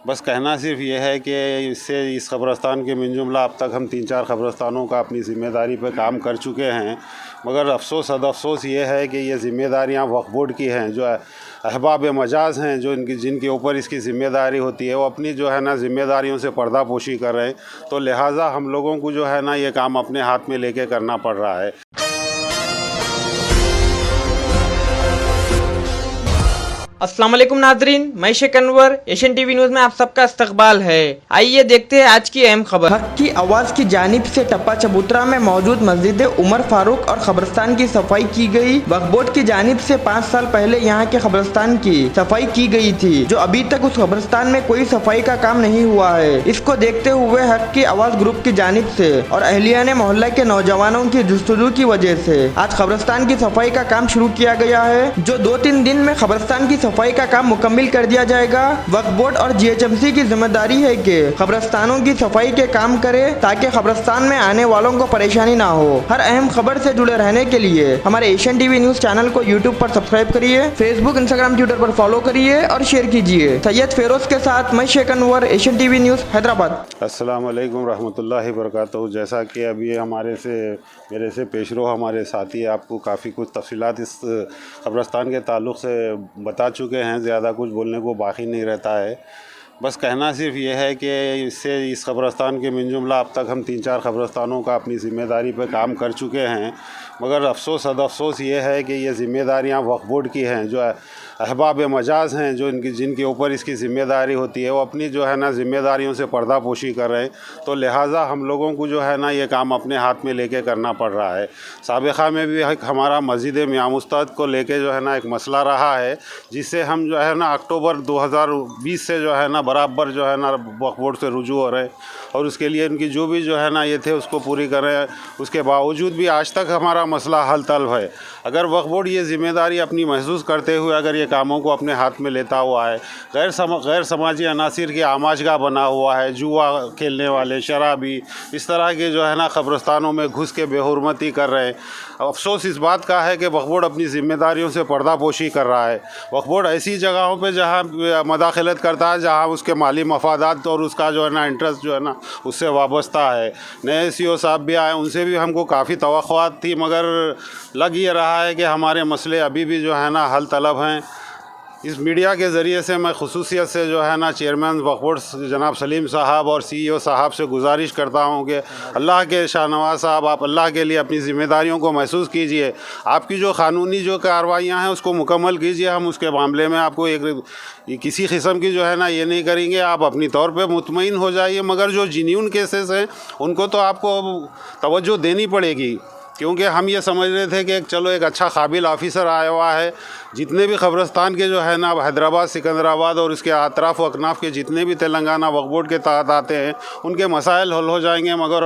बस कहना सिर्फ ये है कि इस क़ब्रस्तान के मिन जुमला अब तक हम 3-4 क़ब्रस्तानों का अपनी ज़िम्मेदारी पे काम कर चुके हैं, मगर अफसोस ये है कि ये ज़िम्मेदारियाँ वक्फ़ बोर्ड की हैं। जो अहबाब मजाज हैं, जो जिनके ऊपर इसकी ज़िम्मेदारी होती है, वो अपनी जो है ना ज़िम्मेदारियों से पर्दापोशी कर रहे हैं। तो लिहाजा हम लोगों को जो है ना ये काम अपने हाथ में लेके करना पड़ रहा है। अस्सलाम वालेकुम नाजरीन, मैं Sheikh Anwar, Asian TV news में आप सबका इस्तकबाल है। आइए देखते हैं आज की अहम खबर। हक की आवाज़ की जानिब से टप्पा चबूतरा में मौजूद मस्जिद उमर फारूक और कब्रिस्तान की सफाई की गई। वक्फ बोर्ड की जानिब से 5 साल पहले यहाँ के कब्रिस्तान की सफाई की गई थी, जो अभी तक उस कब्रिस्तान में कोई सफाई का काम नहीं हुआ है। इसको देखते हुए हक की आवाज़ ग्रुप की जानिब से और अहलिया मोहल्ला के नौजवानों की जुस्तजू की वजह से आज कब्रिस्तान की सफाई का काम शुरू किया गया है, जो 2-3 दिन में कब्रिस्तान की सफाई का काम मुकम्मिल कर दिया जाएगा। वक्फ बोर्ड और जीएचएमसी की जिम्मेदारी है कि कब्रिस्तानों की सफाई के काम करे, ताकि कब्रिस्तान में आने वालों को परेशानी ना हो। हर अहम खबर से जुड़े रहने के लिए हमारे एशियन टीवी न्यूज़ चैनल को यूट्यूब पर सब्सक्राइब करिए, फेसबुक, इंस्टाग्राम, ट्विटर पर फॉलो करिए और शेयर कीजिए। सैयद फेरोज के साथ मैं Sheikh Anwar, Asian TV news, Hyderabad. अस्सलाम वालेकुम रहमतुल्लाहि वबरकातुहू। जैसा कि अभी मेरे से पेशरो हमारे साथी आपको काफ़ी कुछ तफसीलात इस कब्रिस्तान के ताल्लुक़ से बता चुके हैं, ज़्यादा कुछ बोलने को बाकी नहीं रहता है। बस कहना सिर्फ ये है कि इस कब्रिस्तान के मिन जुमला अब तक हम 3-4 क़ब्रिस्तानों का अपनी ज़िम्मेदारी पे काम कर चुके हैं, मगर अफसोस ये है कि ये ज़िम्मेदारियाँ वक्फ बोर्ड की हैं। जो अहबाब मजाज हैं, जो जिनके ऊपर इसकी ज़िम्मेदारी होती है, वो अपनी जो है ना ज़िम्मेदारियों से पर्दापोशी कर रहे हैं। तो लिहाजा हम लोगों को जो है ना ये काम अपने हाथ में लेके करना पड़ रहा है। साबिक़ा में भी हमारा मस्जिद मियां मुस्तफ़ा को लेके जो है ना एक मसला रहा है, जिससे हम जो है ना अक्टूबर 2020 से जो है ना बराबर जो है ना वक्फ बोर्ड से रुजू हो रहे हैं, और उसके लिए इनकी जो भी जो है ना ये थे उसको पूरी कर रहे हैं। उसके बावजूद भी आज तक हमारा मसला हल तलब है। अगर वक्फ बोर्ड ये ज़िम्मेदारी अपनी महसूस करते हुए अगर ये कामों को अपने हाथ में लेता हुआ है, गैर समाजी अनासिर की आमाशगाह बना हुआ है, जुआ खेलने वाले, शराबी, इस तरह के जो है ना कब्रिस्तानों में घुस के बेहुरमती कर रहे हैं। अफसोस इस बात का है कि वक्फ बोर्ड अपनी ज़िम्मेदारियों से पर्दापोशी कर रहा है। वक्फ बोर्ड ऐसी जगहों पे जहाँ मदाखलत करता है जहाँ उसके माली मफादात और उसका जो है ना इंटरेस्ट जो है ना उससे वाबस्ता है। नए सीओ साहब भी आए, उनसे भी हमको काफ़ी तवक्कुआत थी, मगर लग ये रहा है कि हमारे मसले अभी भी जो है ना हल तलब हैं। इस मीडिया के ज़रिए से मैं खुसूसियत से जो है ना चेयरमैन वक्फ बोर्ड जनाब सलीम साहब और CEO साहब से गुजारिश करता हूँ कि अल्लाह के शाहनवाज साहब, आप अल्लाह के लिए अपनी ज़िम्मेदारियों को महसूस कीजिए। आपकी जो क़ानूनी जो कार्रवाइयाँ हैं उसको मुकम्मल कीजिए। हम उसके मामले में आपको किसी किस्म की जो है ना ये नहीं करेंगे। आप अपनी तौर पे मुतमईन हो जाइए, मगर जो जिन्यून केसेस हैं उनको तो आपको तवज्जो देनी पड़ेगी, क्योंकि हम ये समझ रहे थे कि चलो एक अच्छा काबिल ऑफिसर आया हुआ है। जितने भी कब्रिस्तान के जो है ना हैदराबाद, सिकंदराबाद और इसके अतराफ़ व अकनाफ के जितने भी तेलंगाना वक्फ बोर्ड के तहत आते हैं उनके मसाइल हल हो जाएंगे, मगर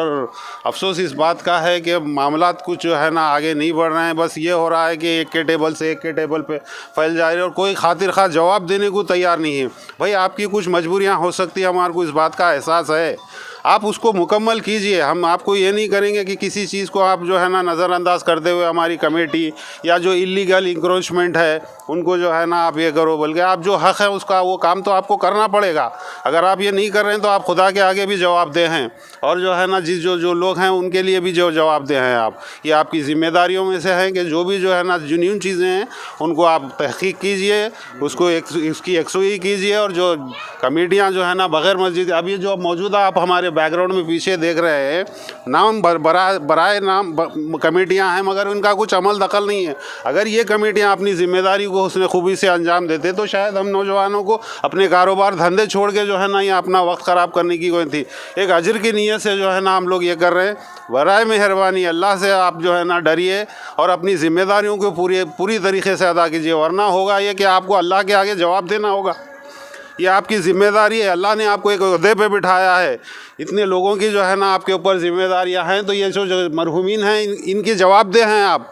अफसोस इस बात का है कि मामलात कुछ जो है ना आगे नहीं बढ़ रहे हैं। बस ये हो रहा है कि एक के टेबल से एक के टेबल पे फैल जा रहे हैं और कोई खातिर खा जवाब देने को तैयार नहीं है। भाई आपकी कुछ मजबूरियाँ हो सकती है, हमारे को इस बात का एहसास है, आप उसको मुकम्मल कीजिए। हम आपको ये नहीं करेंगे कि किसी चीज़ को आप जो है ना नज़रअंदाज करते हुए हमारी कमेटी या जो इलीगल इंक्रोचमेंट है उनको जो है ना आप ये करो, बल्कि आप जो हक़ है उसका वो काम तो आपको करना पड़ेगा। अगर आप ये नहीं कर रहे हैं तो आप खुदा के आगे भी जवाबदेह हैं, और जो है ना जो लोग हैं उनके लिए भी जो जवाबदेह हैं आप। ये आपकी ज़िम्मेदारियों में से है कि जो भी जो है ना जुनून चीज़ें हैं उनको आप तहक़ीक़ कीजिए, उसको इसकी यकसुई कीजिए। और जो कमेटियाँ जो है ना बग़ैर मस्जिद, अभी जो मौजूदा आप हमारे बैकग्राउंड में पीछे देख रहे हैं, नाम बराए नाम कमेटियाँ हैं, मगर उनका कुछ अमल दखल नहीं है। अगर ये कमेटियाँ अपनी ज़िम्मेदारी को उसने खूबी से अंजाम देते तो शायद हम नौजवानों को अपने कारोबार धंधे छोड़ के जो है ना ये अपना वक्त ख़राब करने की कोई थी। एक अजर की नीयत से जो है ना हम लोग ये कर रहे हैं। बराए मेहरबानी अल्लाह से आप जो है ना डरिए और अपनी ज़िम्मेदारियों को पूरी तरीके से अदा कीजिए, वरना होगा ये कि आपको अल्लाह के आगे जवाब देना होगा। ये आपकी ज़िम्मेदारी है, अल्लाह ने आपको एक ओहदे पे बिठाया है। इतने लोगों की जो है ना आपके ऊपर ज़िम्मेदारियां हैं, तो ये जो मरहूमीन हैं इनके जवाबदेह हैं आप।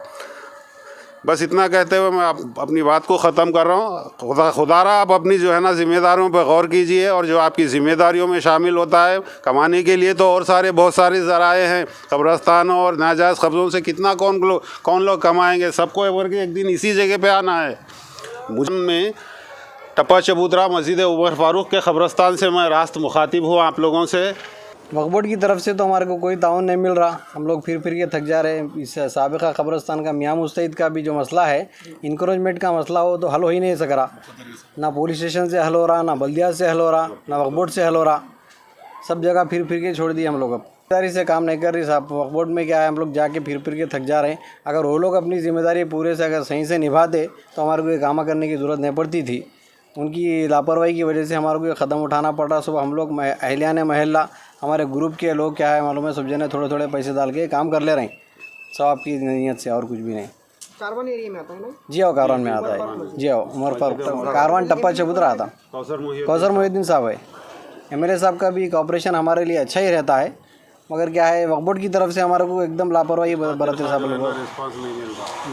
बस इतना कहते हुए मैं अपनी बात को ख़त्म कर रहा हूँ। खुदारा आप अपनी जो है ना ज़िम्मेदारियों पर गौर कीजिए, और जो आपकी ज़िम्मेदारियों में शामिल होता है कमाने के लिए तो और बहुत सारे ज़राए हैं। कब्रिस्तानों और नाजायज़ कब्ज़ों से कितना कौन लोग कमाएँगे, सबको एक दिन इसी जगह पर आना है। मुझे में टप्पा चबूतरा मस्जिद उमर फारूक के क़ब्रस्तान से मैं रास्त मुखातिब हूँ आप लोगों से। वक्फ बोर्ड की तरफ से तो हमारे को कोई ताउन नहीं मिल रहा, हम लोग फिर के थक जा रहे हैं। इस साबिक़ा क़ब्रस्तान का मियाँ मुस्तैद का भी जो मसला है, इंक्रोचमेंट का मसला हो तो हल हो ही नहीं सक रहा। ना पुलिस स्टेशन से हल हो रहा, ना बल्दिया से हल हो रहा, ना वक्फ बोर्ड से हल हो रहा। सब जगह फिर के छोड़ दिए हम लोग। अब जिम्मेदारी से काम नहीं कर रही साहब। वक्फ बोर्ड में क्या है, हम लोग जाके फिर के थक जा रहे हैं। अगर वो लोग अपनी जिम्मेदारी पूरे से अगर सही से निभाते तो हमारे को ये काम करने की ज़रूरत नहीं पड़ती थी। उनकी लापरवाही की वजह से हमारे को ये कदम उठाना पड़ रहा। सुबह हम लोग अहलियान महल्ला हमारे ग्रुप के लोग क्या है मालूम है, सब जने थोड़े थोड़े पैसे डाल के काम कर ले रहे हैं, सब आपकी नीयत से और कुछ भी नहीं। कारवान एरिया में आता है ना? जी आओ कारवान में आता है। जी आओ उमर फारूक कारवान टप्पा चबूतरा आता। कौसर मोहिद्दीन साहब है। MLA साहब का भी कॉपरेशन हमारे लिए अच्छा ही रहता है, मगर क्या है वक्फ बोर्ड की तरफ से हमारे को एकदम लापरवाही बरतते साहब लोग।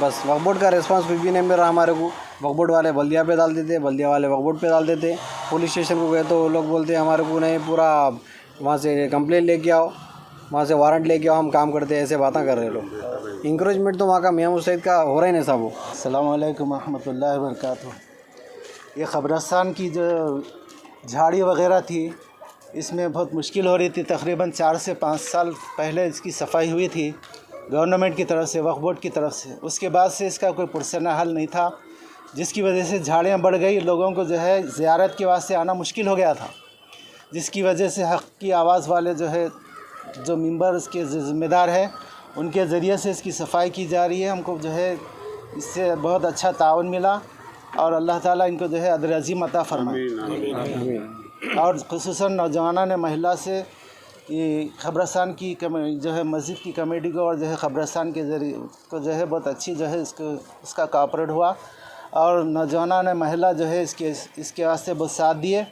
बस वक्फ बोर्ड का रिस्पांस कुछ भी नहीं मिल रहा हमारे को। वक्फ बोर्ड वाले बल्दिया पे डाल देते, बल्दिया वाले वक्फ बोर्ड पे डाल देते। पुलिस स्टेशन को गए तो लोग बोलते हमारे को नहीं, पूरा वहाँ से कंप्लेंट लेके आओ, वहाँ से वारंट लेके आओ, हम काम करते हैं। ऐसे बातें कर रहे हैं लोग। इंक्रोचमेंट तो वहाँ का मियाँ मुस्तैद का हो रहा ही नहीं साहब। अस्सलाम वालेकुम रहमतुल्लाहि व बरकातुहू। ये क़ब्रस्तान की जो झाड़ी वगैरह थी, इसमें बहुत मुश्किल हो रही थी। तकरीबन 4 से 5 साल पहले इसकी सफाई हुई थी गवर्नमेंट की तरफ से, वक्फ बोर्ड की तरफ से। उसके बाद से इसका कोई पुरसना हल नहीं था, जिसकी वजह से झाड़ियाँ बढ़ गई। लोगों को जो है ज़ियारत के वास्ते आना मुश्किल हो गया था, जिसकी वजह से हक़ की आवाज़ वाले जो है, जो मेंबर इसके ज़िम्मेदार है, उनके ज़रिए से इसकी सफाई की जा रही है। हमको जो है इससे बहुत अच्छा ताउन मिला और अल्लाह ताला इनको जो है अदर अज़ीम अता फरमाए। और ख़ुसूसन नौजवानों ने महिला से ये क़ब्रस्तान की जो है मस्जिद की कमेटी को और जो है क़ब्रस्तान के ज़रिए को जो है बहुत अच्छी जो है इसका कॉपरेट हुआ। और नौजवानों ने महिला जो है इसके वास्ते बहुत साथ दिए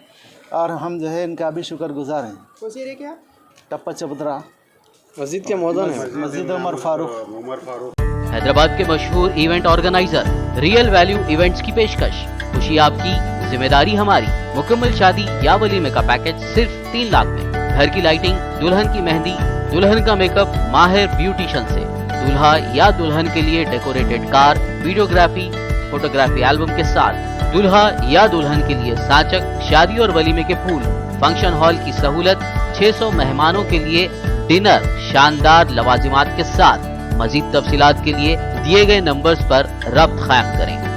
और हम जो है इनका भी शुक्रगुज़ार हैं। कौन सी एरिया क्या? टप्पा चबूतरा मस्जिद के मौजूद है, मस्जिद उमर फारूक। हैदराबाद के मशहूर event organiser real value events की पेशकश। खुशी आपकी, जिम्मेदारी हमारी। मुकम्मल शादी या वलीमे का पैकेज सिर्फ 3 लाख में। घर की लाइटिंग, दुल्हन की मेहंदी, दुल्हन का मेकअप माहिर ब्यूटिशियन से। दूल्हा या दुल्हन के लिए decorated car, videography, photography album के साथ। दूल्हा या दुल्हन के लिए साचक, शादी और वलीमे के फूल, फंक्शन हॉल की सहूलत, 600 मेहमानों के लिए डिनर, शानदार लवाजिमात के साथ। मजीद तफसीलात के लिए दिए गए नंबर्स पर रब्त कायम करें।